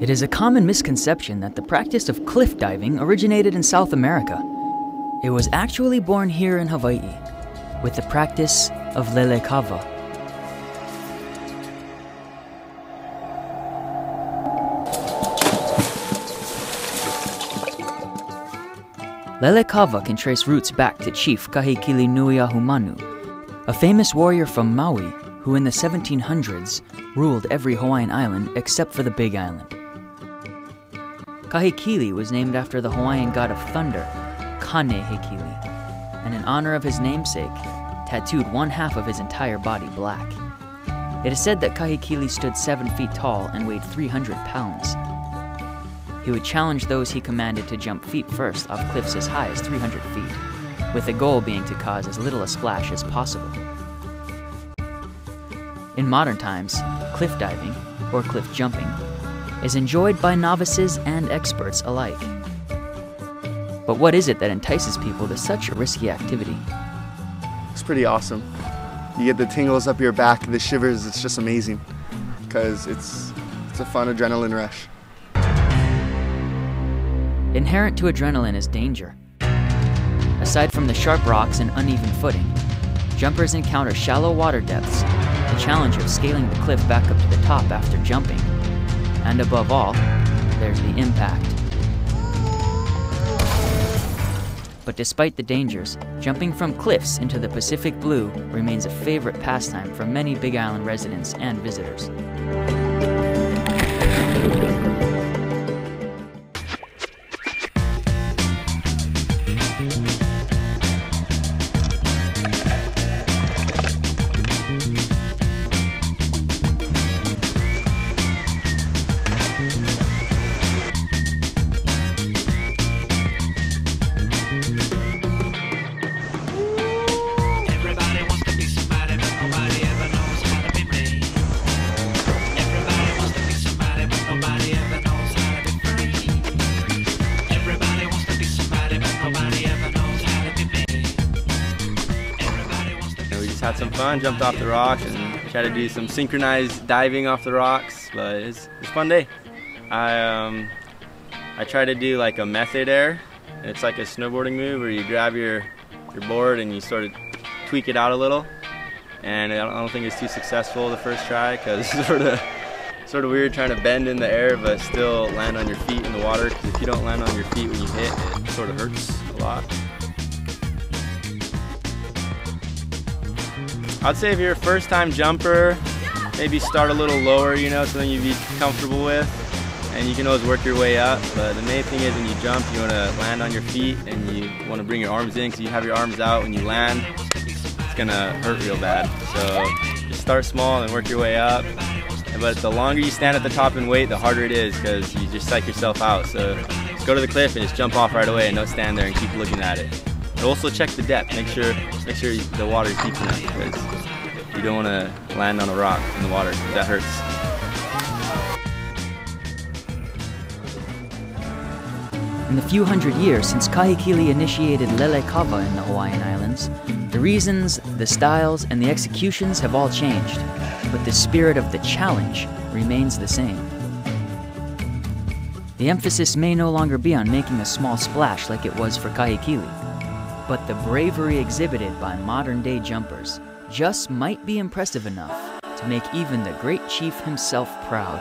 It is a common misconception that the practice of cliff diving originated in South America. It was actually born here in Hawaii, with the practice of lele kava. Lele kava can trace roots back to Chief Kahekili Nuiahumanu, a famous warrior from Maui who in the 1700s ruled every Hawaiian island except for the Big Island. Kahekili was named after the Hawaiian god of thunder, Kanehekili, and in honor of his namesake, tattooed one half of his entire body black. It is said that Kahekili stood 7 feet tall and weighed 300 pounds. He would challenge those he commanded to jump feet first off cliffs as high as 300 feet, with the goal being to cause as little a splash as possible. In modern times, cliff diving, or cliff jumping, is enjoyed by novices and experts alike. But what is it that entices people to such a risky activity? It's pretty awesome. You get the tingles up your back, the shivers, it's just amazing because it's a fun adrenaline rush. Inherent to adrenaline is danger. Aside from the sharp rocks and uneven footing, jumpers encounter shallow water depths, the challenge of scaling the cliff back up to the top after jumping, and above all, there's the impact. But despite the dangers, jumping from cliffs into the Pacific Blue remains a favorite pastime for many Big Island residents and visitors. Had some fun, jumped off the rocks and tried to do some synchronized diving off the rocks, but it's a fun day. I try to do like a method air. It's like a snowboarding move where you grab your board and you sort of tweak it out a little, and I don't think it's too successful the first try because it's sort of weird trying to bend in the air but still land on your feet in the water, because if you don't land on your feet when you hit, it sort of hurts a lot. I'd say if you're a first-time jumper, maybe start a little lower, something you'd be comfortable with, and you can always work your way up. But the main thing is when you jump, you want to land on your feet and you want to bring your arms in, because you have your arms out when you land, it's going to hurt real bad. So just start small and work your way up. But the longer you stand at the top and wait, the harder it is, because you just psych yourself out. So just go to the cliff and just jump off right away and don't stand there and keep looking at it. But also check the depth. Make sure the water is deep enough, because you don't want to land on a rock in the water. That hurts. In the few hundred years since Kahekili initiated lele kava in the Hawaiian Islands, the reasons, the styles, and the executions have all changed, but the spirit of the challenge remains the same. The emphasis may no longer be on making a small splash like it was for Kahekili, but the bravery exhibited by modern-day jumpers just might be impressive enough to make even the great chief himself proud.